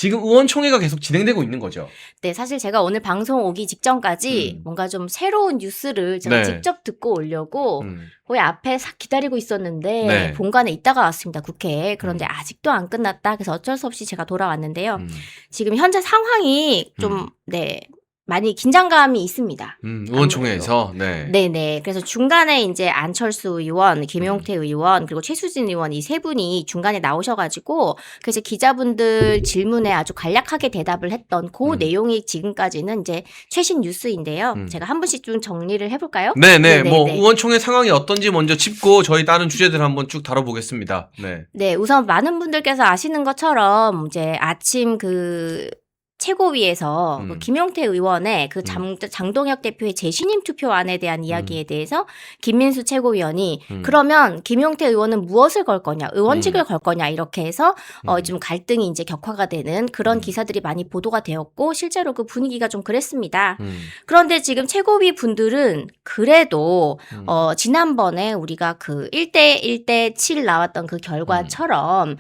지금 의원총회가 계속 진행되고 있는 거죠. 네, 사실 제가 오늘 방송 오기 직전까지 뭔가 좀 새로운 뉴스를 제가 네. 직접 듣고 오려고 거기 앞에 싹 기다리고 있었는데 네. 본관에 있다가 왔습니다, 국회에. 그런데 아직도 안 끝났다. 그래서 어쩔 수 없이 제가 돌아왔는데요. 지금 현재 상황이 좀 네, 많이 긴장감이 있습니다. 의원총회에서. 네. 네네. 그래서 중간에 이제 안철수 의원, 김용태 의원, 그리고 최수진 의원 이 세 분이 중간에 나오셔가지고 그래서 기자분들 질문에 아주 간략하게 대답을 했던 그 내용이 지금까지는 이제 최신 뉴스인데요. 제가 한 분씩 좀 정리를 해볼까요? 네네. 뭐 의원총회 상황이 어떤지 먼저 짚고 저희 다른 주제들 한번 쭉 다뤄보겠습니다. 네. 네. 우선 많은 분들께서 아시는 것처럼 이제 아침 최고위에서 김용태 의원의 장동혁 대표의 재신임 투표안에 대한 이야기에 대해서 김민수 최고위원이 그러면 김용태 의원은 무엇을 걸 거냐, 의원직을 걸 거냐 이렇게 해서 좀 갈등이 이제 격화가 되는 그런 기사들이 많이 보도가 되었고 실제로 그 분위기가 좀 그랬습니다. 그런데 지금 최고위 분들은 그래도 지난번에 우리가 그 1대 7 나왔던 그 결과처럼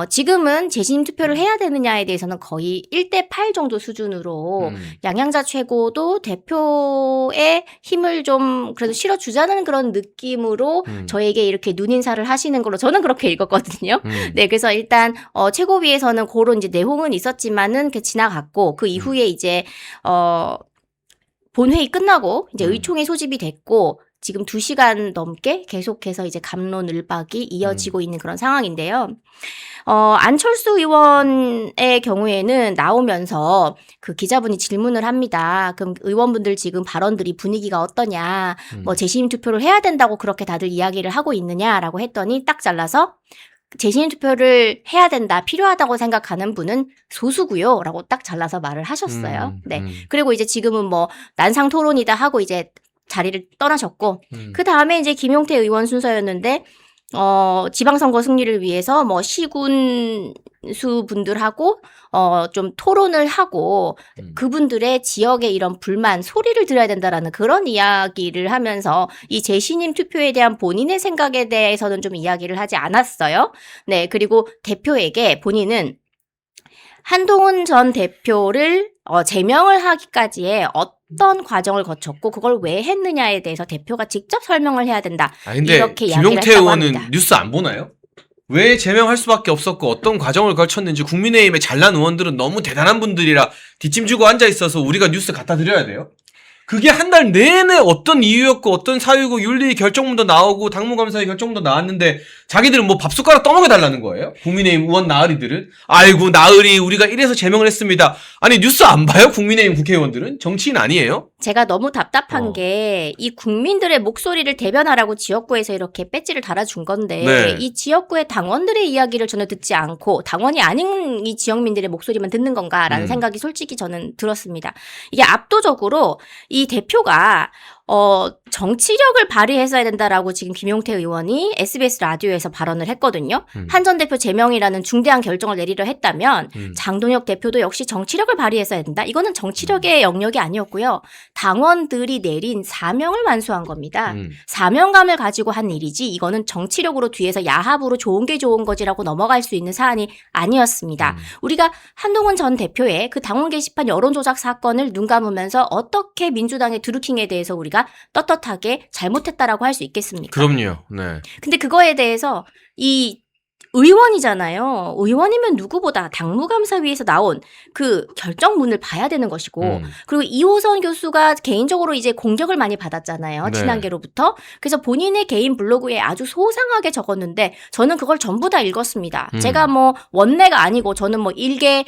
지금은 재신임 투표를 해야 되느냐에 대해서는 거의 1대 8 정도 수준으로 양양자 최고도 대표의 힘을 좀 그래도 실어주자는 그런 느낌으로 저에게 이렇게 눈인사를 하시는 걸로 저는 그렇게 읽었거든요. 네, 그래서 일단 최고위에서는 그런 이제 내용은 있었지만은 지나갔고 그 이후에 이제 본회의 끝나고 이제 의총이 소집이 됐고 지금 2시간 넘게 계속해서 이제 갑론을박이 이어지고 있는 그런 상황인데요. 안철수 의원의 경우에는 나오면서 그 기자분이 질문을 합니다. 그럼 의원분들 지금 발언들이 분위기가 어떠냐, 뭐 재신임 투표를 해야 된다고 그렇게 다들 이야기를 하고 있느냐라고 했더니 딱 잘라서 재신임 투표를 해야 된다, 필요하다고 생각하는 분은 소수고요 라고 딱 잘라서 말을 하셨어요. 네. 그리고 이제 지금은 뭐 난상 토론이다 하고 이제 자리를 떠나셨고 그 다음에 이제 김용태 의원 순서였는데 지방선거 승리를 위해서 뭐 시군수 분들하고 좀 토론을 하고 그분들의 지역의 이런 불만 소리를 들어야 된다라는 그런 이야기를 하면서 이 재신임 투표에 대한 본인의 생각에 대해서는 좀 이야기를 하지 않았어요. 네, 그리고 대표에게 본인은 한동훈 전 대표를 제명을 하기까지의 어떤 과정을 거쳤고 그걸 왜 했느냐에 대해서 대표가 직접 설명을 해야 된다. 근데 이렇게 이야기를 김용태 했다고 의원은 합니다. 뉴스 안 보나요? 왜 제명할 수밖에 없었고 어떤 과정을 거쳤는지 국민의힘의 잘난 의원들은 너무 대단한 분들이라 뒷짐지고 앉아 있어서 우리가 뉴스 갖다 드려야 돼요? 그게 한 달 내내 어떤 이유였고 어떤 사유고 윤리 결정문도 나오고 당무감사의 결정문도 나왔는데 자기들은 뭐 밥숟가락 떠먹여 달라는 거예요? 국민의힘 의원 나으리들은? 아이고 나으리 우리가 이래서 제명을 했습니다. 아니 뉴스 안 봐요? 국민의힘 국회의원들은? 정치인 아니에요? 제가 너무 답답한 게 이 국민들의 목소리를 대변하라고 지역구에서 이렇게 배지를 달아준 건데 네. 이 지역구의 당원들의 이야기를 전혀 듣지 않고 당원이 아닌 이 지역민들의 목소리만 듣는 건가라는 생각이 솔직히 저는 들었습니다. 이게 압도적으로 이 대표가 정치력을 발휘했어야 된다라고 지금 김용태 의원이 SBS 라디오에서 발언을 했거든요. 한 전 대표 제명이라는 중대한 결정을 내리려 했다면 장동혁 대표도 역시 정치력을 발휘했어야 된다. 이거는 정치력의 영역이 아니었고요. 당원들이 내린 사명을 완수한 겁니다. 사명감을 가지고 한 일이지 이거는 정치력으로 뒤에서 야합으로 좋은 게 좋은 거지라고 넘어갈 수 있는 사안이 아니었습니다. 우리가 한동훈 전 대표의 그 당원 게시판 여론조작 사건을 눈 감으면서 어떻게 민주당의 드루킹에 대해서 우리가 떳떳하게 잘못했다라고 할 수 있겠습니까? 그럼요. 네. 근데 그거에 대해서 이 의원이잖아요. 의원이면 누구보다 당무감사위에서 나온 그 결정문을 봐야 되는 것이고 그리고 이호선 교수가 개인적으로 이제 공격을 많이 받았잖아요. 네. 친한계로부터. 그래서 본인의 개인 블로그에 아주 소상하게 적었는데 저는 그걸 전부 다 읽었습니다. 제가 뭐 원내가 아니고 저는 뭐 일개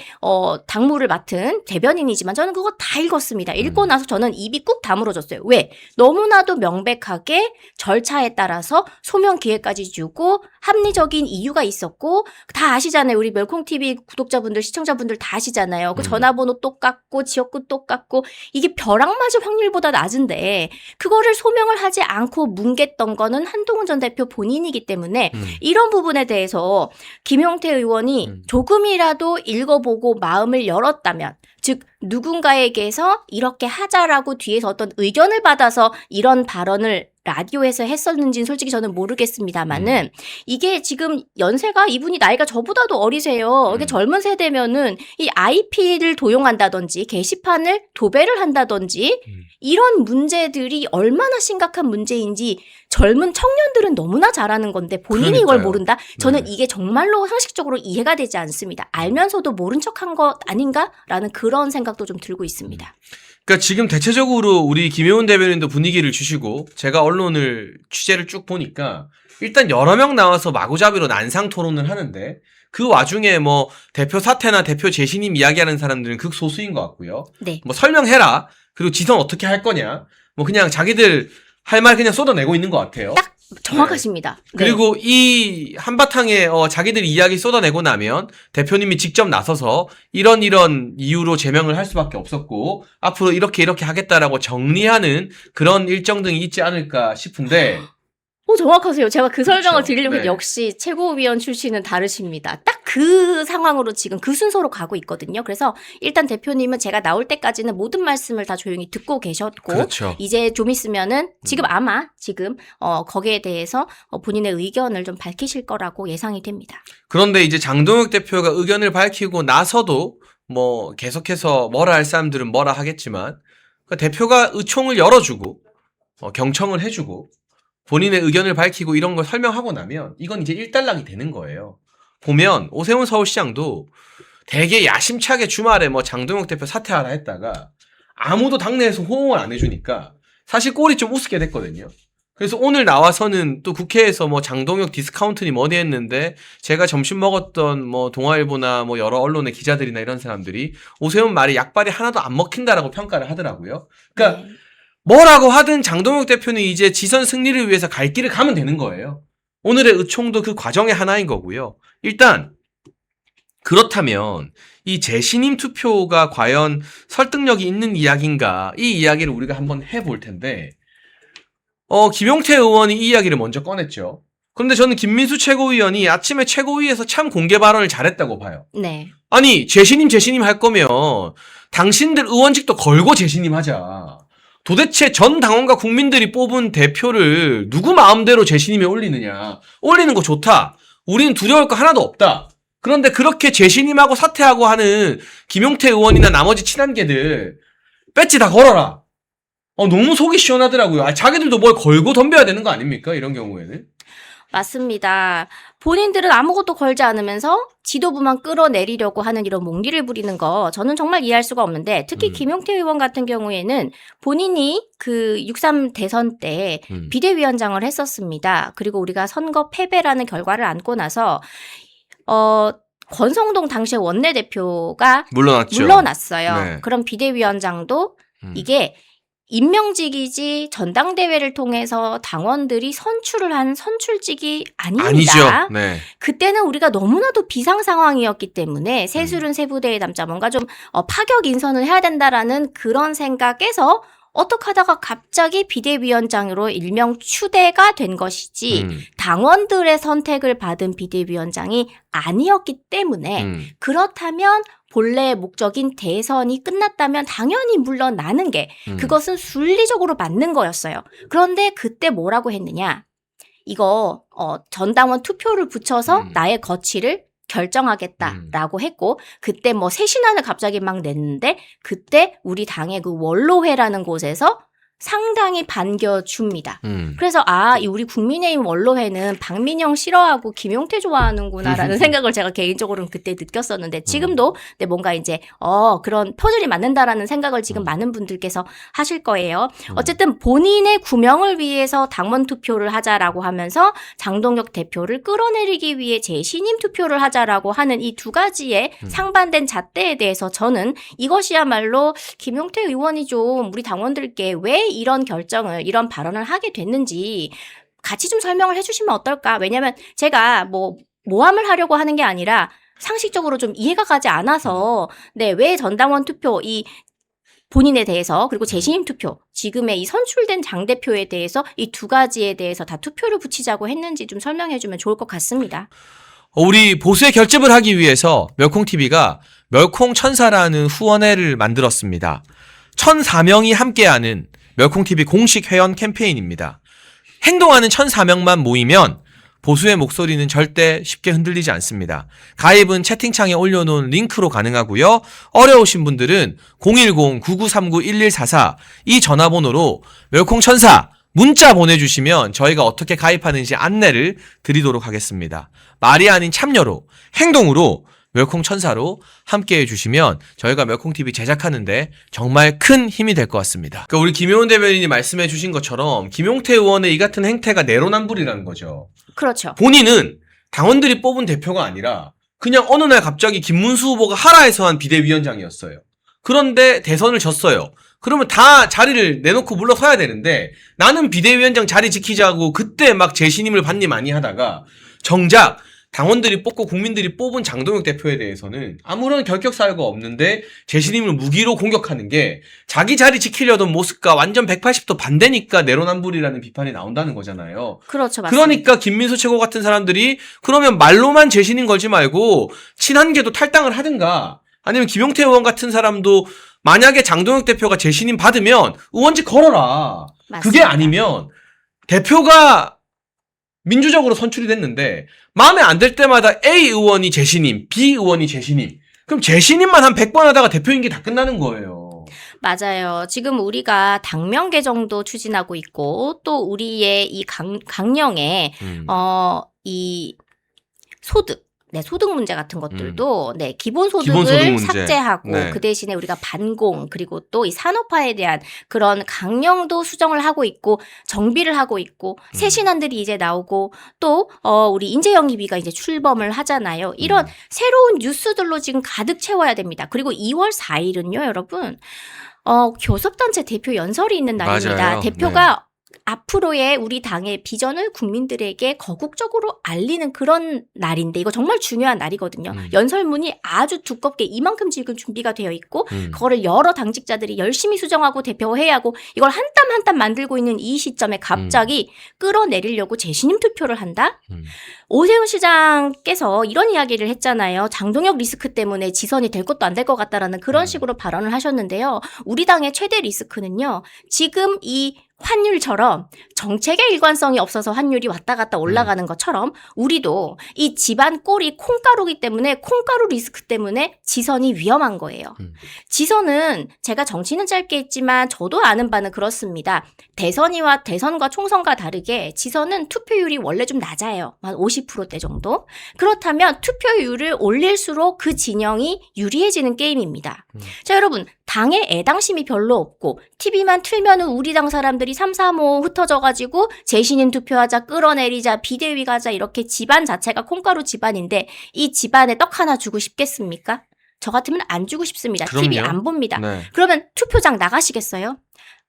당무를 맡은 대변인이지만 저는 그거 다 읽었습니다. 읽고 나서 저는 입이 꾹 다물어졌어요. 왜? 너무나도 명백하게 절차에 따라서 소명 기회까지 주고 합리적인 이유가 있었고 다 아시잖아요. 우리 멸콩TV 구독자분들 시청자분들 다 아시잖아요. 그 전화번호 똑같고 지역구 똑같고 이게 벼락 맞을 확률보다 낮은데 그거를 소명을 하지 않고 뭉갰던 거는 한동훈 전 대표 본인이기 때문에 이런 부분에 대해서 김용태 의원이 조금이라도 읽어보고 마음을 열었다면 즉 누군가에게서 이렇게 하자라고 뒤에서 어떤 의견을 받아서 이런 발언을 라디오에서 했었는지는 솔직히 저는 모르겠습니다만은 이게 지금 연세가 이분이 나이가 저보다도 어리세요. 이게 젊은 세대면은 이 IP를 도용한다든지 게시판을 도배를 한다든지 이런 문제들이 얼마나 심각한 문제인지 젊은 청년들은 너무나 잘 아는 건데 본인이 이걸 그러니까요. 모른다? 저는 네. 이게 정말로 상식적으로 이해가 되지 않습니다. 알면서도 모른 척한 것 아닌가라는 그런 생각도 좀 들고 있습니다. 그러니까 지금 대체적으로 우리 김효은 대변인도 분위기를 주시고 제가 언론을 취재를 쭉 보니까 일단 여러 명 나와서 마구잡이로 난상 토론을 하는데 그 와중에 뭐 대표 사퇴나 대표 재신임 이야기하는 사람들은 극소수인 것 같고요. 네. 뭐 설명해라. 그리고 지선 어떻게 할 거냐. 뭐 그냥 자기들 할 말 그냥 쏟아내고 있는 것 같아요. 딱 정확하십니다. 네. 그리고 이 한바탕에 자기들이 이야기 쏟아내고 나면 대표님이 직접 나서서 이런 이유로 제명을 할 수밖에 없었고 앞으로 이렇게 하겠다라고 정리하는 그런 일정 등이 있지 않을까 싶은데 정확하세요. 제가 그 설명을 그렇죠. 드리려고 네. 역시 최고위원 출신은 다르십니다. 딱 그 상황으로 지금 그 순서로 가고 있거든요. 그래서 일단 대표님은 제가 나올 때까지는 모든 말씀을 다 조용히 듣고 계셨고 그렇죠. 이제 좀 있으면은 지금 아마 거기에 대해서 본인의 의견을 좀 밝히실 거라고 예상이 됩니다. 그런데 이제 장동혁 대표가 의견을 밝히고 나서도 뭐 계속해서 뭐라 할 사람들은 뭐라 하겠지만 그 대표가 의총을 열어주고 경청을 해주고 본인의 의견을 밝히고 이런 걸 설명하고 나면 이건 이제 일단락이 되는 거예요. 보면 오세훈 서울시장도 되게 야심차게 주말에 뭐 장동혁 대표 사퇴하라 했다가 아무도 당내에서 호응을 안 해주니까 사실 꼴이 좀 우습게 됐거든요. 그래서 오늘 나와서는 또 국회에서 뭐 장동혁 디스카운트니 뭐니 했는데 제가 점심 먹었던 뭐 동아일보나 뭐 여러 언론의 기자들이나 이런 사람들이 오세훈 말이 약발이 하나도 안 먹힌다라고 평가를 하더라고요. 그러니까 네. 뭐라고 하든 장동혁 대표는 이제 지선 승리를 위해서 갈 길을 가면 되는 거예요. 오늘의 의총도 그 과정의 하나인 거고요. 일단 그렇다면 이 재신임 투표가 과연 설득력이 있는 이야기인가 이 이야기를 우리가 한번 해볼 텐데 김용태 의원이 이 이야기를 먼저 꺼냈죠. 그런데 저는 김민수 최고위원이 아침에 최고위에서 참 공개 발언을 잘했다고 봐요. 네. 아니 재신임 할 거면 당신들 의원직도 걸고 재신임 하자. 도대체 전 당원과 국민들이 뽑은 대표를 누구 마음대로 재신임에 올리느냐. 올리는 거 좋다. 우리는 두려울 거 하나도 없다. 그런데 그렇게 재신임하고 사퇴하고 하는 김용태 의원이나 나머지 친한개들 배지 다 걸어라. 너무 속이 시원하더라고요. 자기들도 뭘 걸고 덤벼야 되는 거 아닙니까? 이런 경우에는. 맞습니다. 본인들은 아무것도 걸지 않으면서 지도부만 끌어내리려고 하는 이런 몽리를 부리는 거 저는 정말 이해할 수가 없는데 특히 김용태 의원 같은 경우에는 본인이 그 6.3 대선 때 비대위원장을 했었습니다. 그리고 우리가 선거 패배라는 결과를 안고 나서 권성동 당시의 원내대표가 물러났어요. 네. 그럼 비대위원장도 이게 임명직이지 전당대회를 통해서 당원들이 선출을 한 선출직이 아닙니다. 아니죠. 네. 그때는 우리가 너무나도 비상 상황이었기 때문에 세술은 세부대에 담자 뭔가 좀 파격 인선을 해야 된다라는 그런 생각에서 어떻게 하다가 갑자기 비대위원장으로 일명 추대가 된 것이지 당원들의 선택을 받은 비대위원장이 아니었기 때문에 그렇다면 본래의 목적인 대선이 끝났다면 당연히 물러나는 게 그것은 순리적으로 맞는 거였어요. 그런데 그때 뭐라고 했느냐. 이거 전당원 투표를 붙여서 나의 거취를 결정하겠다라고 했고 그때 뭐 새 신안을 갑자기 막 냈는데 그때 우리 당의 그 원로회라는 곳에서 상당히 반겨줍니다. 그래서 이 우리 국민의힘 원로회는 박민영 싫어하고 김용태 좋아하는구나라는 생각을 제가 개인적으로는 그때 느꼈었는데 지금도 뭔가 이제 그런 퍼즐이 맞는다라는 생각을 지금 많은 분들께서 하실 거예요. 어쨌든 본인의 구명을 위해서 당원 투표를 하자라고 하면서 장동혁 대표를 끌어내리기 위해 재신임 투표를 하자라고 하는 이 두 가지의 상반된 잣대에 대해서 저는 이것이야말로 김용태 의원이 좀 우리 당원들께 왜 이런 결정을 이런 발언을 하게 됐는지 같이 좀 설명을 해주시면 어떨까? 왜냐하면 제가 모함을 하려고 하는 게 아니라 상식적으로 좀 이해가 가지 않아서 왜 전당원 투표 이 본인에 대해서 그리고 재신임 투표 지금의 이 선출된 당대표에 대해서 이 두 가지에 대해서 다 투표를 붙이자고 했는지 좀 설명해주면 좋을 것 같습니다. 우리 보수의 결집을 하기 위해서 멸콩TV가 멸콩천사라는 후원회를 만들었습니다. 1,004명이 함께하는 멸콩TV 공식 회원 캠페인입니다. 행동하는 1,400만 모이면 보수의 목소리는 절대 쉽게 흔들리지 않습니다. 가입은 채팅창에 올려놓은 링크로 가능하고요. 어려우신 분들은 010-9939-1144 이 전화번호로 멸콩천사 문자 보내주시면 저희가 어떻게 가입하는지 안내를 드리도록 하겠습니다. 말이 아닌 참여로, 행동으로 멸콩천사로 함께해 주시면 저희가 멸콩TV 제작하는데 정말 큰 힘이 될 것 같습니다. 그러니까 우리 김효은 대변인이 말씀해 주신 것처럼 김용태 의원의 이 같은 행태가 내로남불이라는 거죠. 그렇죠. 본인은 당원들이 뽑은 대표가 아니라 그냥 어느 날 갑자기 김문수 후보가 하라 해서 한 비대위원장이었어요. 그런데 대선을 졌어요. 그러면 다 자리를 내놓고 물러서야 되는데 나는 비대위원장 자리 지키자고 그때 막 재신임을 받니 많이 하다가 정작 당원들이 뽑고 국민들이 뽑은 장동혁 대표에 대해서는 아무런 결격 사유가 없는데 재신임을 무기로 공격하는 게 자기 자리 지키려던 모습과 완전 180도 반대니까 내로남불이라는 비판이 나온다는 거잖아요. 그렇죠. 맞습니다. 그러니까 김민수 최고 같은 사람들이 그러면 말로만 재신임 걸지 말고 친한계도 탈당을 하든가 아니면 김용태 의원 같은 사람도 만약에 장동혁 대표가 재신임 받으면 의원직 걸어라. 맞습니다. 그게 아니면 대표가 민주적으로 선출이 됐는데 마음에 안 들 때마다 A 의원이 재신임, B 의원이 재신임. 그럼 재신임만 한 100번 하다가 대표 임기 다 끝나는 거예요. 맞아요. 지금 우리가 당명 개정도 추진하고 있고 또 우리의 이 강령에 이 소득 소득 문제 같은 것들도 기본소득을 기본소득 문제. 삭제하고 네. 그 대신에 우리가 반공 그리고 또 이 산업화에 대한 그런 강령도 수정을 하고 있고 정비를 하고 있고 새 신안들이 이제 나오고 또 우리 인재영입위가 이제 출범을 하잖아요. 이런 새로운 뉴스들로 지금 가득 채워야 됩니다. 그리고 2월 4일은요, 여러분. 교섭단체 대표 연설이 있는 날입니다. 맞아요. 대표가 앞으로의 우리 당의 비전을 국민들에게 거국적으로 알리는 그런 날인데 이거 정말 중요한 날이거든요. 연설문이 아주 두껍게 이만큼 지금 준비가 되어 있고 그거를 여러 당직자들이 열심히 수정하고 대표해야 하고 이걸 한 땀 한 땀 만들고 있는 이 시점에 갑자기 끌어내리려고 재신임 투표를 한다? 오세훈 시장께서 이런 이야기를 했잖아요. 장동혁 리스크 때문에 지선이 될 것도 안 될 것 같다라는 그런 식으로 발언을 하셨는데요. 우리 당의 최대 리스크는요. 지금 이 환율처럼 정책의 일관성이 없어서 환율이 왔다 갔다 올라가는 것처럼 우리도 이 집안 꼴이 콩가루기 때문에 콩가루 리스크 때문에 지선이 위험한 거예요. 지선은 제가 정치는 짧게 했지만 저도 아는 바는 그렇습니다. 대선과 총선과 다르게 지선은 투표율이 원래 좀 낮아요. 한 50%대 정도. 그렇다면 투표율을 올릴수록 그 진영이 유리해지는 게임입니다. 자, 여러분. 당에 애당심이 별로 없고 TV만 틀면은 우리 당 사람들이 3, 4, 5 흩어져가지고 재신임 투표하자 끌어내리자 비대위 가자 이렇게 집안 자체가 콩가루 집안인데 이 집안에 떡 하나 주고 싶겠습니까? 저 같으면 안 주고 싶습니다. 그럼요. TV 안 봅니다. 네. 그러면 투표장 나가시겠어요?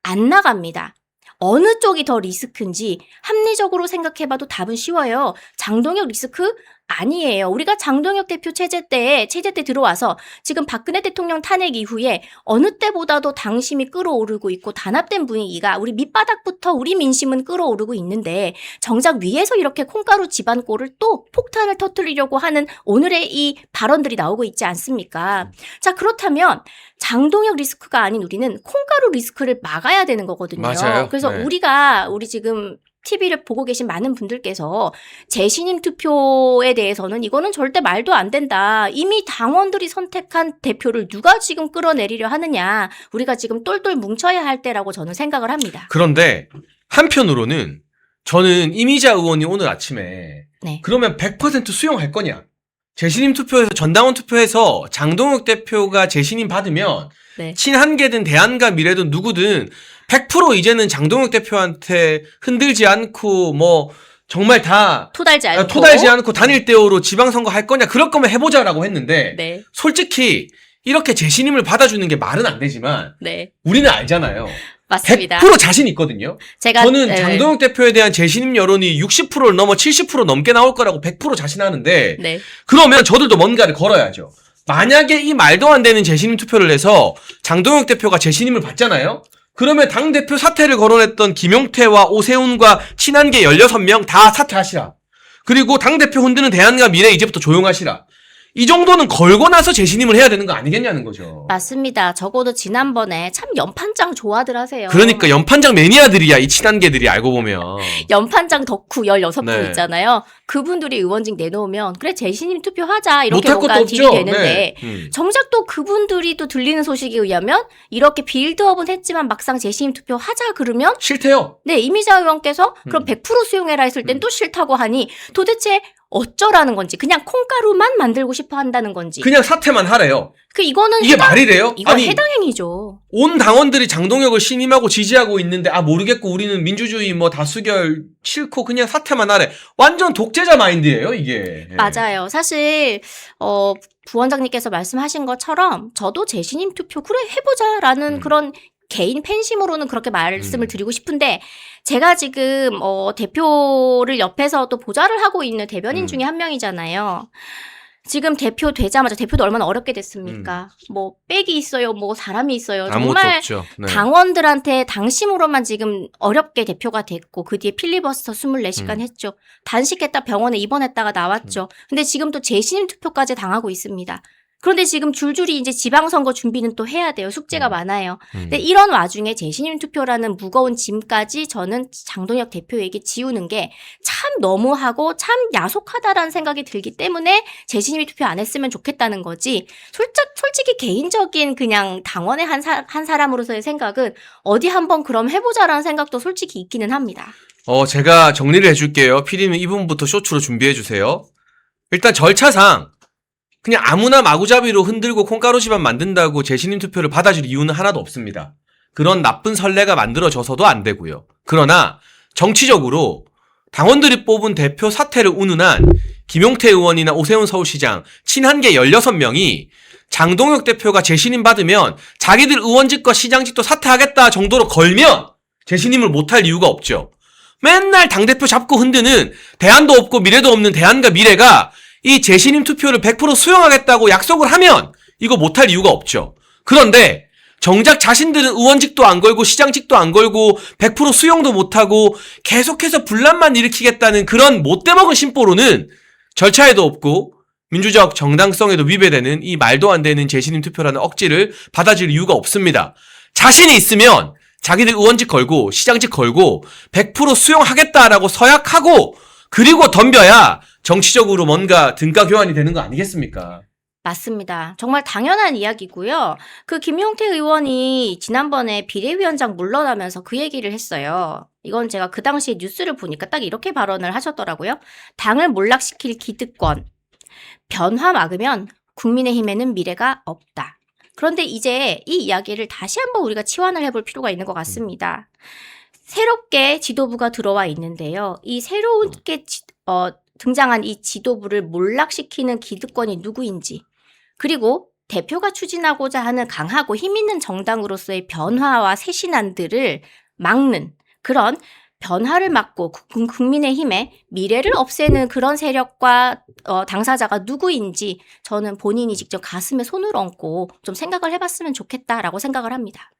안 나갑니다. 어느 쪽이 더 리스크인지 합리적으로 생각해봐도 답은 쉬워요. 장동혁 리스크? 아니에요. 우리가 장동혁 대표 체제 때 들어와서 지금 박근혜 대통령 탄핵 이후에 어느 때보다도 당심이 끌어오르고 있고 단합된 분위기가 우리 밑바닥부터 우리 민심은 끌어오르고 있는데 정작 위에서 이렇게 콩가루 집안 꼴을 또 폭탄을 터뜨리려고 하는 오늘의 이 발언들이 나오고 있지 않습니까? 자, 그렇다면 장동혁 리스크가 아닌 우리는 콩가루 리스크를 막아야 되는 거거든요. 맞아요. 그래서 네. 우리 지금 TV를 보고 계신 많은 분들께서 재신임 투표에 대해서는 이거는 절대 말도 안 된다. 이미 당원들이 선택한 대표를 누가 지금 끌어내리려 하느냐. 우리가 지금 똘똘 뭉쳐야 할 때라고 저는 생각을 합니다. 그런데 한편으로는 저는 이미자 의원이 오늘 아침에 네. 그러면 100% 수용할 거냐? 재신임 투표에서 전당원 투표해서 장동혁 대표가 재신임 받으면 네. 친한계든 대한과 미래든 누구든 100% 이제는 장동혁 대표한테 흔들지 않고 뭐 정말 다 토달지 않고 단일 대우로 지방선거 할 거냐 그럴 거면 해보자라고 했는데 네. 솔직히 이렇게 재신임을 받아주는 게 말은 안 되지만 네. 우리는 알잖아요. 맞습니다. 100% 자신 있거든요. 저는 네. 장동혁 대표에 대한 재신임 여론이 60%를 넘어 70% 넘게 나올 거라고 100% 자신하는데 네. 그러면 저들도 뭔가를 걸어야죠. 만약에 이 말도 안 되는 재신임 투표를 해서 장동혁 대표가 재신임을 받잖아요. 그러면 당대표 사퇴를 거론했던 김용태와 오세훈과 친한계 16명 다 사퇴하시라. 그리고 당대표 흔드는 대한과 미래 이제부터 조용하시라. 이 정도는 걸고 나서 재신임을 해야 되는 거 아니겠냐는 거죠. 맞습니다. 적어도 지난번에 참 연판장 좋아들 하세요. 그러니까 연판장 매니아들이야, 이 친한계들이 알고 보면. 연판장 덕후 16분 네. 있잖아요. 그분들이 의원직 내놓으면 그래 재신임 투표하자 이렇게 못할 뭔가 것도 딜이 없죠. 되는데 네. 정작 또 그분들이 또 들리는 소식에 의하면 이렇게 빌드업은 했지만 막상 재신임 투표하자 그러면 싫대요. 네 이미자 의원께서 그럼 100% 수용해라 했을 땐 또 싫다고 하니 도대체 어쩌라는 건지 그냥 콩가루만 만들고 싶어 한다는 건지 그냥 사퇴만 하래요. 이거는 이게 말이 돼요? 이건 아니, 해당행위죠. 온 당원들이 장동혁을 신임하고 지지하고 있는데 모르겠고 우리는 민주주의 뭐 다수결 싫고 그냥 사퇴만 하래. 완전 독재자 마인드예요, 이게. 맞아요. 사실 부원장님께서 말씀하신 것처럼 저도 재신임 투표 그래 해보자라는 그런 개인 팬심으로는 그렇게 말씀을 드리고 싶은데 제가 지금 대표를 옆에서 또 보좌를 하고 있는 대변인 중에 한 명이잖아요. 지금 대표 되자마자 대표도 얼마나 어렵게 됐습니까? 뭐 백이 있어요, 뭐 사람이 있어요. 아무것도 정말 없죠. 네. 당원들한테 당심으로만 지금 어렵게 대표가 됐고 그 뒤에 필리버스터 24시간 했죠. 단식했다 병원에 입원했다가 나왔죠. 근데 지금 또 재신임 투표까지 당하고 있습니다. 그런데 지금 줄줄이 이제 지방선거 준비는 또 해야 돼요. 숙제가 많아요. 근데 이런 와중에 재신임 투표라는 무거운 짐까지 저는 장동혁 대표에게 지우는 게 참 너무하고 참 야속하다라는 생각이 들기 때문에 재신임 투표 안 했으면 좋겠다는 거지. 솔직히 개인적인 그냥 당원의 한 사람으로서의 생각은 어디 한번 그럼 해보자라는 생각도 솔직히 있기는 합니다. 제가 정리를 해줄게요. PD는 이 부분부터 쇼츠로 준비해주세요. 일단 절차상 그냥 아무나 마구잡이로 흔들고 콩가루 집안 만든다고 재신임 투표를 받아줄 이유는 하나도 없습니다. 그런 나쁜 선례가 만들어져서도 안 되고요. 그러나 정치적으로 당원들이 뽑은 대표 사퇴를 운운한 김용태 의원이나 오세훈 서울시장 친한계 16명이 장동혁 대표가 재신임 받으면 자기들 의원직과 시장직도 사퇴하겠다 정도로 걸면 재신임을 못할 이유가 없죠. 맨날 당대표 잡고 흔드는 대안도 없고 미래도 없는 대안과 미래가 이 재신임 투표를 100% 수용하겠다고 약속을 하면 이거 못할 이유가 없죠. 그런데 정작 자신들은 의원직도 안 걸고 시장직도 안 걸고 100% 수용도 못하고 계속해서 분란만 일으키겠다는 그런 못돼먹은 심보로는 절차에도 없고 민주적 정당성에도 위배되는 이 말도 안 되는 재신임 투표라는 억지를 받아줄 이유가 없습니다. 자신이 있으면 자기들 의원직 걸고 시장직 걸고 100% 수용하겠다라고 서약하고 그리고 덤벼야 정치적으로 뭔가 등가 교환이 되는 거 아니겠습니까? 맞습니다. 정말 당연한 이야기고요. 그 김용태 의원이 지난번에 비대위원장 물러나면서 그 얘기를 했어요. 이건 제가 그 당시에 뉴스를 보니까 딱 이렇게 발언을 하셨더라고요. 당을 몰락시킬 기득권, 변화 막으면 국민의힘에는 미래가 없다. 그런데 이제 이 이야기를 다시 한번 우리가 치환을 해볼 필요가 있는 것 같습니다. 새롭게 지도부가 들어와 있는데요. 이 새롭게 등장한 이 지도부를 몰락시키는 기득권이 누구인지, 그리고 대표가 추진하고자 하는 강하고 힘있는 정당으로서의 변화와 쇄신안들을 막는 그런 변화를 막고 국민의힘의 미래를 없애는 그런 세력과 당사자가 누구인지 저는 본인이 직접 가슴에 손을 얹고 좀 생각을 해봤으면 좋겠다라고 생각을 합니다.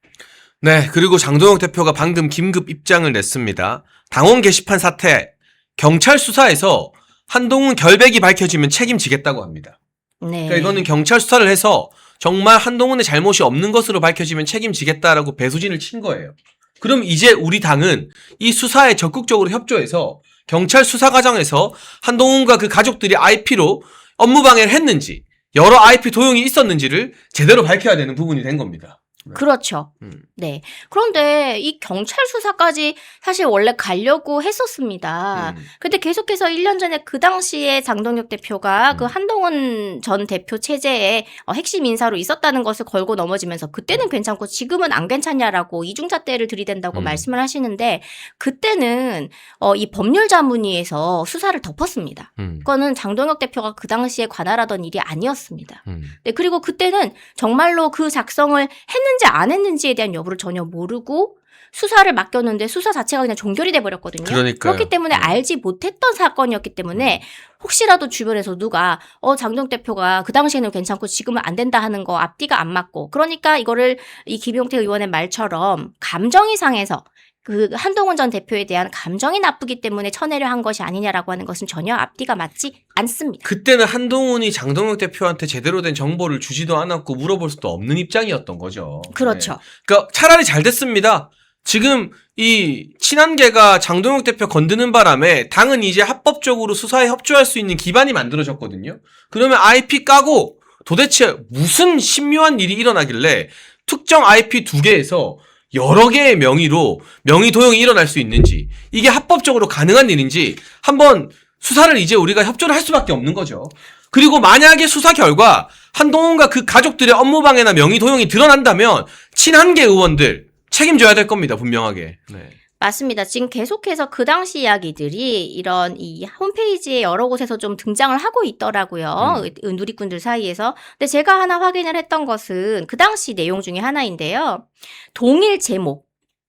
네, 그리고 장동혁 대표가 방금 긴급 입장을 냈습니다. 당원 게시판 사태, 경찰 수사에서 한동훈 결백이 밝혀지면 책임지겠다고 합니다. 네. 그러니까 이거는 경찰 수사를 해서 정말 한동훈의 잘못이 없는 것으로 밝혀지면 책임지겠다라고 배수진을 친 거예요. 그럼 이제 우리 당은 이 수사에 적극적으로 협조해서 경찰 수사 과정에서 한동훈과 그 가족들이 IP로 업무방해를 했는지 여러 IP 도용이 있었는지를 제대로 밝혀야 되는 부분이 된 겁니다. 그렇죠. 네. 그런데 이 경찰 수사까지 사실 원래 가려고 했었습니다. 근데 계속해서 1년 전에 그 당시에 장동혁 대표가 그 한동훈 전 대표 체제에 핵심 인사로 있었다는 것을 걸고 넘어지면서 그때는 괜찮고 지금은 안 괜찮냐라고 이중잣대를 들이댄다고 말씀을 하시는데 그때는 이 법률자문위에서 수사를 덮었습니다. 그거는 장동혁 대표가 그 당시에 관할하던 일이 아니었습니다. 네, 그리고 그때는 정말로 그 작성을 했는지 안 했는지에 대한 여부를 전혀 모르고 수사를 맡겼는데 수사 자체가 그냥 종결이 돼버렸거든요. 그러니까요. 그렇기 때문에 알지 못했던 사건이었기 때문에 혹시라도 주변에서 누가 장동혁 대표가 그 당시에는 괜찮고 지금은 안 된다 하는 거 앞뒤가 안 맞고 그러니까 이거를 이 김용태 의원의 말처럼 감정이 상해서 그 한동훈 전 대표에 대한 감정이 나쁘기 때문에 쳐내려 한 것이 아니냐라고 하는 것은 전혀 앞뒤가 맞지 않습니다. 그때는 한동훈이 장동혁 대표한테 제대로 된 정보를 주지도 않았고 물어볼 수도 없는 입장이었던 거죠. 그렇죠. 네. 그러니까 차라리 잘 됐습니다. 지금 이 친한계가 장동혁 대표 건드는 바람에 당은 이제 합법적으로 수사에 협조할 수 있는 기반이 만들어졌거든요. 그러면 IP 까고 도대체 무슨 신묘한 일이 일어나길래 특정 IP 2개에서 여러 개의 명의로 명의 도용이 일어날 수 있는지, 이게 합법적으로 가능한 일인지 한번 수사를 이제 우리가 협조를 할 수밖에 없는 거죠. 그리고 만약에 수사 결과 한동훈과 그 가족들의 업무방해나 명의 도용이 드러난다면 친한계 의원들 책임져야 될 겁니다. 분명하게. 네. 맞습니다. 지금 계속해서 그 당시 이야기들이 이런 이 홈페이지에 여러 곳에서 좀 등장을 하고 있더라고요. 누리꾼들 사이에서. 근데 제가 하나 확인을 했던 것은 그 당시 내용 중에 하나인데요. 동일 제목,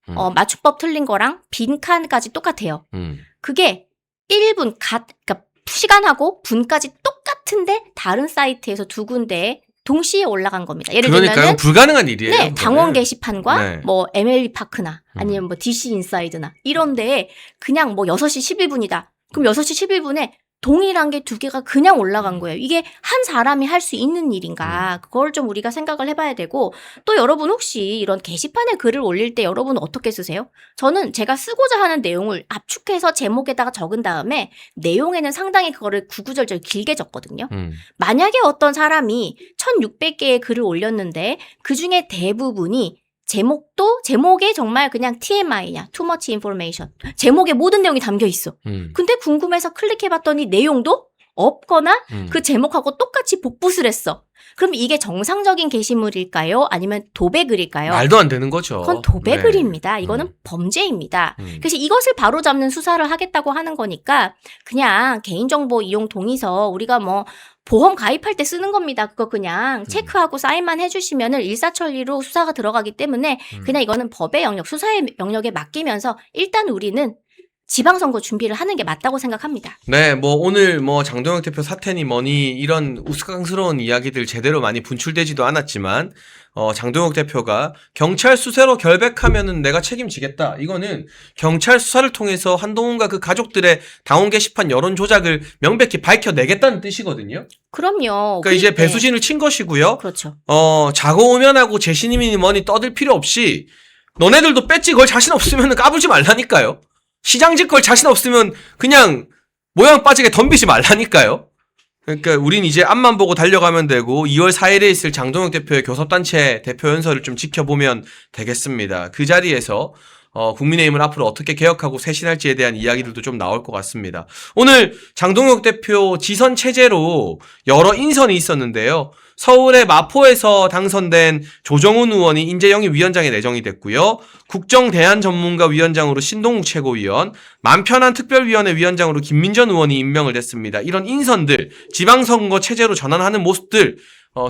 맞춤법 틀린 거랑 빈칸까지 똑같아요. 그게 1분, 그러니까 시간하고 분까지 똑같은데 다른 사이트에서 두 군데에 동시에 올라간 겁니다. 예를 그러니까요. 들면은 불가능한 일이에요. 네, 그거는. 당원 게시판과 네. 뭐 MLB 파크나 아니면 뭐 DC 인사이드나 이런 데에 그냥 뭐 6시 11분이다. 그럼 6시 11분에 동일한 게 두 개가 그냥 올라간 거예요. 이게 한 사람이 할 수 있는 일인가? 그걸 좀 우리가 생각을 해봐야 되고, 또 여러분 혹시 이런 게시판에 글을 올릴 때 여러분 어떻게 쓰세요? 저는 제가 쓰고자 하는 내용을 압축해서 제목에다가 적은 다음에 내용에는 상당히 그거를 구구절절 길게 적거든요. 만약에 어떤 사람이 1600개의 글을 올렸는데 그중에 대부분이 제목에 정말 그냥 TMI냐, too much information. 제목에 모든 내용이 담겨 있어. 근데 궁금해서 클릭해봤더니 내용도 없거나 그 제목하고 똑같이 복붙을 했어. 그럼 이게 정상적인 게시물일까요? 아니면 도배글일까요? 말도 안 되는 거죠. 그건 도배글입니다. 이거는 범죄입니다. 그래서 이것을 바로잡는 수사를 하겠다고 하는 거니까 그냥 개인정보 이용 동의서 우리가 뭐 보험 가입할 때 쓰는 겁니다. 그거 그냥 체크하고 사인만 해주시면은 일사천리로 수사가 들어가기 때문에 그냥 이거는 법의 영역, 수사의 영역에 맡기면서 일단 우리는 지방선거 준비를 하는 게 맞다고 생각합니다. 네, 뭐 오늘 뭐 장동혁 대표 사태니 뭐니 이런 우스꽝스러운 이야기들 제대로 많이 분출되지도 않았지만 장동혁 대표가 경찰 수사로 결백하면은 내가 책임지겠다. 이거는 경찰 수사를 통해서 한동훈과 그 가족들의 당원 게시판 여론 조작을 명백히 밝혀내겠다는 뜻이거든요. 그럼요. 그러니까 이제 배수진을 친 것이고요. 그렇죠. 자고우면하고 재신임이니 뭐니 떠들 필요 없이 너네들도 배지 걸 자신 없으면 까불지 말라니까요. 시장직 걸 자신 없으면 그냥 모양 빠지게 덤비지 말라니까요. 그러니까 우린 이제 앞만 보고 달려가면 되고 2월 4일에 있을 장동혁 대표의 교섭단체 대표 연설을 좀 지켜보면 되겠습니다. 그 자리에서 국민의힘을 앞으로 어떻게 개혁하고 쇄신할지에 대한 이야기들도 좀 나올 것 같습니다. 오늘 장동혁 대표 지선 체제로 여러 인선이 있었는데요. 서울의 마포에서 당선된 조정훈 의원이 인재영입위원장에 내정이 됐고요. 국정대안전문가위원장으로 신동욱 최고위원, 만편한 특별위원회 위원장으로 김민전 의원이 임명을 됐습니다. 이런 인선들, 지방선거 체제로 전환하는 모습들,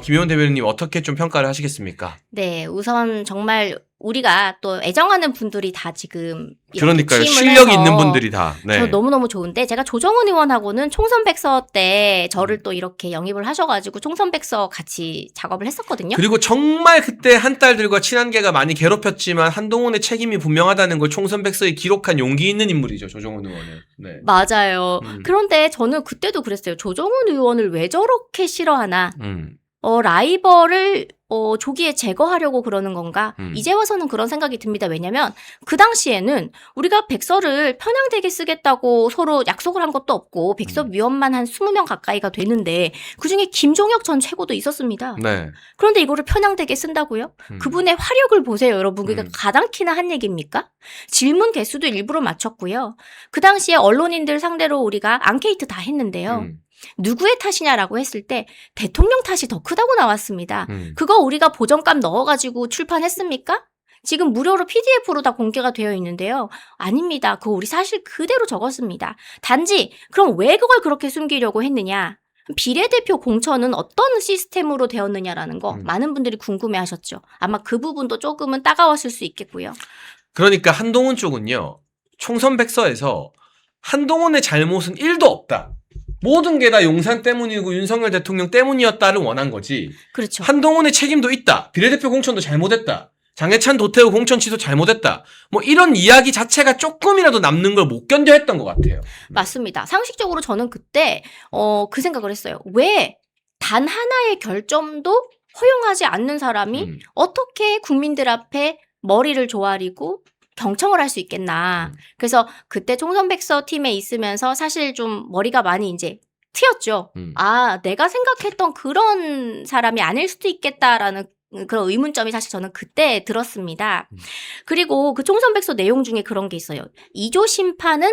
김효은 대변인님 어떻게 좀 평가를 하시겠습니까? 네, 우선 정말 우리가 또 애정하는 분들이 다 지금 그러니까요. 실력 있는 분들이 다. 네. 저 너무너무 좋은데 제가 조정훈 의원하고는 총선 백서 때 저를 또 이렇게 영입을 하셔가지고 총선 백서 같이 작업을 했었거든요. 그리고 정말 그때 한 딸들과 친한계가 많이 괴롭혔지만 한동훈의 책임이 분명하다는 걸 총선 백서에 기록한 용기 있는 인물이죠. 조정훈 의원은. 네. 맞아요. 그런데 저는 그때도 그랬어요. 조정훈 의원을 왜 저렇게 싫어하나. 라이벌을 조기에 제거하려고 그러는 건가? 이제 와서는 그런 생각이 듭니다. 왜냐면 그 당시에는 우리가 백서를 편향되게 쓰겠다고 서로 약속을 한 것도 없고 백서위원만 한 20명 가까이가 되는데 그중에 김종혁 전 최고도 있었습니다. 네. 그런데 이거를 편향되게 쓴다고요? 그분의 화력을 보세요, 여러분. 그러니까 가당키나 한 얘기입니까? 질문 개수도 일부러 맞췄고요. 그 당시에 언론인들 상대로 우리가 앙케이트 다 했는데요. 누구의 탓이냐라고 했을 때 대통령 탓이 더 크다고 나왔습니다. 그거 우리가 보정값 넣어가지고 출판했습니까? 지금 무료로 PDF로 다 공개가 되어 있는데요. 아닙니다. 그거 우리 사실 그대로 적었습니다. 단지 그럼 왜 그걸 그렇게 숨기려고 했느냐? 비례대표 공천은 어떤 시스템으로 되었느냐라는 거 많은 분들이 궁금해하셨죠. 아마 그 부분도 조금은 따가웠을 수 있겠고요. 그러니까 한동훈 쪽은요. 총선 백서에서 한동훈의 잘못은 1도 없다. 모든 게 다 용산 때문이고 윤석열 대통령 때문이었다를 원한 거지. 그렇죠. 한동훈의 책임도 있다. 비례대표 공천도 잘못했다. 장해찬, 도태우, 공천 취소 잘못했다. 뭐 이런 이야기 자체가 조금이라도 남는 걸 못 견뎌 했던 것 같아요. 맞습니다. 상식적으로 저는 그때 그 생각을 했어요. 왜 단 하나의 결점도 허용하지 않는 사람이 어떻게 국민들 앞에 머리를 조아리고 경청을 할 수 있겠나. 그래서 그때 총선백서 팀에 있으면서 사실 좀 머리가 많이 이제 트였죠. 아, 내가 생각했던 그런 사람이 아닐 수도 있겠다라는 그런 의문점이 사실 저는 그때 들었습니다. 그리고 그 총선백서 내용 중에 그런 게 있어요. 2조 심판은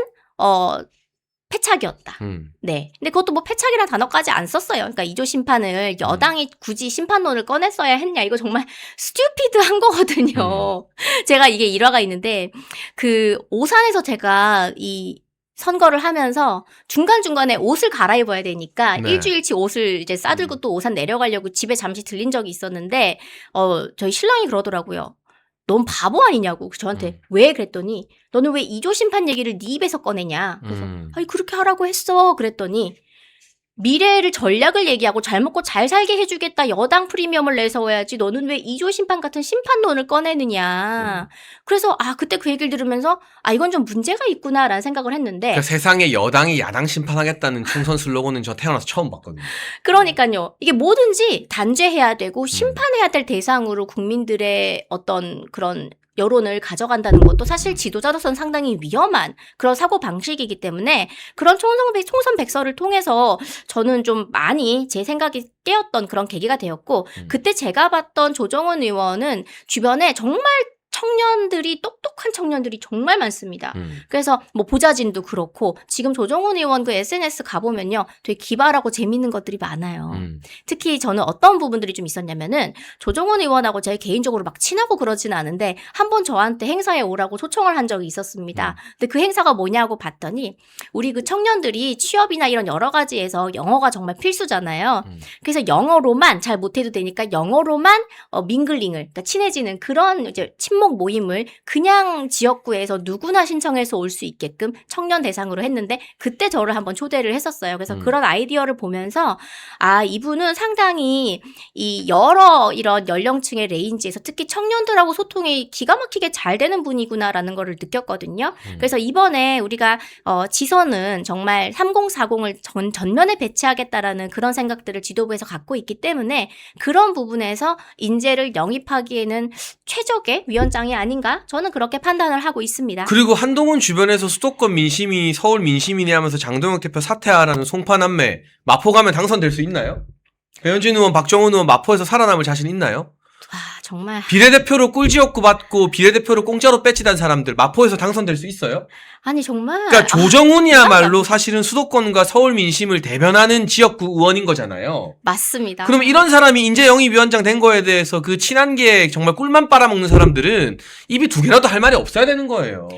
패착이었다. 네. 근데 그것도 뭐 패착이라는 단어까지 안 썼어요. 그러니까 2조 심판을 여당이 굳이 심판론을 꺼냈어야 했냐. 이거 정말 스튜피드한 거거든요. 제가 이게 일화가 있는데 그 오산에서 제가 이 선거를 하면서 중간중간에 옷을 갈아입어야 되니까 네. 일주일치 옷을 이제 싸들고 또 오산 내려가려고 집에 잠시 들린 적이 있었는데 저희 신랑이 그러더라고요. 넌 바보 아니냐고 저한테 왜 그랬더니 너는 왜 2조 심판 얘기를 네 입에서 꺼내냐. 그래서 아니 그렇게 하라고 했어. 그랬더니 미래를 전략을 얘기하고 잘 먹고 잘 살게 해주겠다. 여당 프리미엄을 내세워야지. 너는 왜 2조 심판 같은 심판론을 꺼내느냐. 그래서 그때 그 얘기를 들으면서 이건 좀 문제가 있구나라는 생각을 했는데 그러니까 세상에 여당이 야당 심판하겠다는 총선 슬로건은 저 태어나서 처음 봤거든요. 그러니까요. 이게 뭐든지 단죄해야 되고 심판해야 될 대상으로 국민들의 어떤 그런 여론을 가져간다는 것도 사실 지도자로서는 상당히 위험한 그런 사고 방식이기 때문에 그런 총선 백서를 통해서 저는 좀 많이 제 생각이 깨었던 그런 계기가 되었고 그때 제가 봤던 조정훈 의원은 주변에 정말 청년들이 똑똑한 청년들이 정말 많습니다. 그래서 뭐 보좌진도 그렇고 지금 조정훈 의원 그 SNS 가보면요. 되게 기발하고 재밌는 것들이 많아요. 특히 저는 어떤 부분들이 좀 있었냐면은 조정훈 의원하고 제가 개인적으로 막 친하고 그러지는 않은데 한 번 저한테 행사에 오라고 초청을 한 적이 있었습니다. 근데 그 행사가 뭐냐고 봤더니 우리 그 청년들이 취업이나 이런 여러 가지에서 영어가 정말 필수잖아요. 그래서 영어로만 잘 못해도 되니까 영어로만 밍글링을 그러니까 친해지는 그런 이제 친목 모임을 그냥 지역구에서 누구나 신청해서 올 수 있게끔 청년 대상으로 했는데 그때 저를 한번 초대를 했었어요. 그래서 그런 아이디어를 보면서 이분은 상당히 이 여러 이런 연령층의 레인지에서 특히 청년들하고 소통이 기가 막히게 잘 되는 분이구나라는 거를 느꼈거든요. 그래서 이번에 우리가 지선은 정말 3040을 전면에 배치하겠다라는 그런 생각들을 지도부에서 갖고 있기 때문에 그런 부분에서 인재를 영입하기에는 최적의 위원장이 아닌가? 저는 그렇게 판단을 하고 있습니다. 그리고 한동훈 주변에서 수도권 민심이 서울 민심이네 하면서 장동혁 대표 사퇴하라는 송파남매 마포 가면 당선될 수 있나요? 배현진 의원, 박정훈 의원 마포에서 살아남을 자신 있나요? 정말 비례대표로 꿀지역구 받고 비례대표로 공짜로 배치단 사람들 마포에서 당선될 수 있어요? 아니 정말 그러니까 조정훈이야말로 사실은 수도권과 서울 민심을 대변하는 지역구 의원인 거잖아요. 맞습니다. 그럼 이런 사람이 인재 영입위원장 된 거에 대해서 그 친한 게 정말 꿀만 빨아먹는 사람들은 입이 두 개라도 할 말이 없어야 되는 거예요.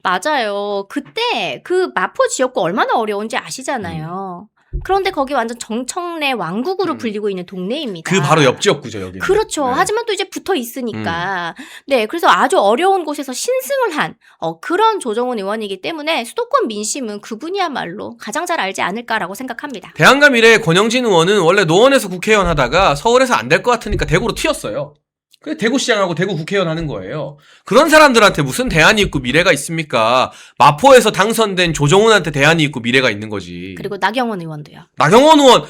맞아요. 그때 그 마포 지역구 얼마나 어려운지 아시잖아요. 그런데 거기 완전 정청래 왕국으로 불리고 있는 동네입니다. 그 바로 옆 지역구죠, 여기는. 그렇죠. 네. 하지만 또 이제 붙어 있으니까. 네, 그래서 아주 어려운 곳에서 신승을 한 그런 조정훈 의원이기 때문에 수도권 민심은 그분이야말로 가장 잘 알지 않을까라고 생각합니다. 대한가 미래의 권영진 의원은 원래 노원에서 국회의원 하다가 서울에서 안 될 것 같으니까 대구로 튀었어요. 그래서 대구시장하고 대구 국회의원 하는 거예요. 그런 사람들한테 무슨 대안이 있고 미래가 있습니까? 마포에서 당선된 조정훈한테 대안이 있고 미래가 있는 거지. 그리고 나경원 의원도요. 나경원 의원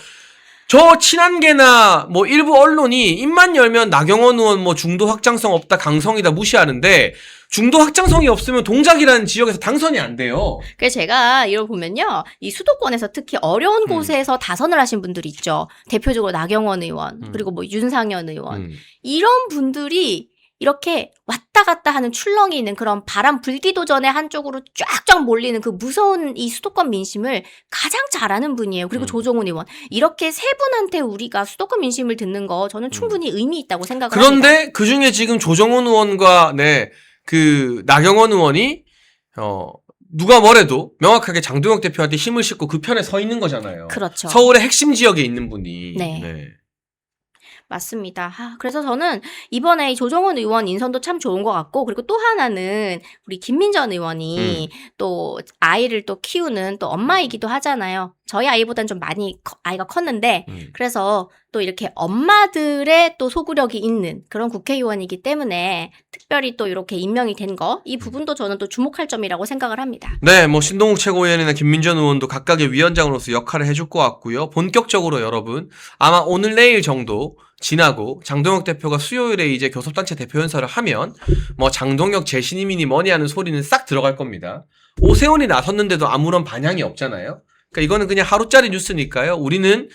저 친한계나 뭐 일부 언론이 입만 열면 나경원 의원 뭐 중도 확장성 없다 강성이다 무시하는데 중도 확장성이 없으면 동작이라는 지역에서 당선이 안 돼요. 그래서 제가 이걸 보면요. 이 수도권에서 특히 어려운 곳에서 다선을 하신 분들이 있죠. 대표적으로 나경원 의원, 그리고 뭐 윤상현 의원. 이런 분들이 이렇게 왔다 갔다 하는 출렁이 있는 그런 바람 불기도 전에 한쪽으로 쫙쫙 몰리는 그 무서운 이 수도권 민심을 가장 잘하는 분이에요. 그리고 조정훈 의원. 이렇게 세 분한테 우리가 수도권 민심을 듣는 거 저는 충분히 의미 있다고 생각을 합니다. 그런데 그중에 지금 조정훈 의원과 그 나경원 의원이 누가 뭐래도 명확하게 장동혁 대표한테 힘을 싣고 그 편에 서 있는 거잖아요. 그렇죠. 서울의 핵심 지역에 있는 분이. 네. 맞습니다. 그래서 저는 이번에 이 조정훈 의원 인선도 참 좋은 것 같고 그리고 또 하나는 우리 김민전 의원이 또 아이를 또 키우는 또 엄마이기도 하잖아요. 저희 아이보다는 좀 많이 아이가 컸는데 음. 그래서 또 이렇게 엄마들의 또 소구력이 있는 그런 국회의원이기 때문에 특별히 또 이렇게 임명이 된 거 이 부분도 저는 또 주목할 점이라고 생각을 합니다. 네, 뭐 신동욱 최고위원이나 김민전 의원도 각각의 위원장으로서 역할을 해줄 것 같고요. 본격적으로 여러분 아마 오늘 내일 정도 지나고 장동혁 대표가 수요일에 이제 교섭단체 대표 연설을 하면 뭐 장동혁 재신임이니 뭐니 하는 소리는 싹 들어갈 겁니다. 오세훈이 나섰는데도 아무런 반향이 없잖아요. 그러니까 이거는 그냥 하루짜리 뉴스니까요. 우리는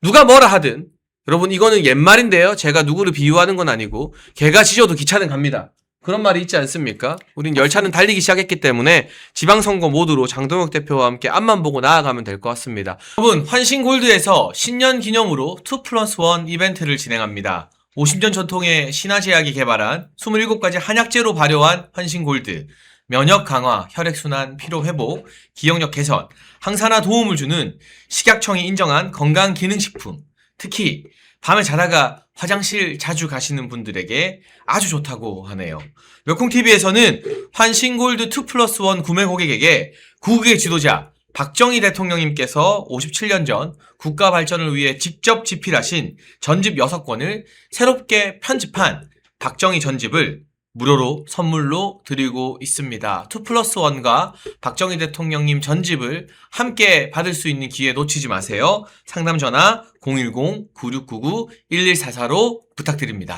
누가 뭐라 하든 여러분 이거는 옛말인데요. 제가 누구를 비유하는 건 아니고 개가 짖어도 기차는 갑니다. 그런 말이 있지 않습니까? 우린 열차는 달리기 시작했기 때문에 지방선거 모드로 장동혁 대표와 함께 앞만 보고 나아가면 될 것 같습니다. 여러분 환신골드에서 신년 기념으로 2+1 이벤트를 진행합니다. 50년 전통의 신화제약이 개발한 27가지 한약재로 발효한 환신골드 면역 강화, 혈액순환, 피로 회복, 기억력 개선, 항산화 도움을 주는 식약청이 인정한 건강기능식품. 특히 밤에 자다가 화장실 자주 가시는 분들에게 아주 좋다고 하네요. 멸콩TV에서는 환신골드 2+1 구매 고객에게 구국의 지도자 박정희 대통령님께서 57년 전 국가 발전을 위해 직접 집필하신 전집 6권을 새롭게 편집한 박정희 전집을 무료로 선물로 드리고 있습니다. 2+1과 박정희 대통령님 전집을 함께 받을 수 있는 기회 놓치지 마세요. 상담 전화 010-9699-1144로 부탁드립니다.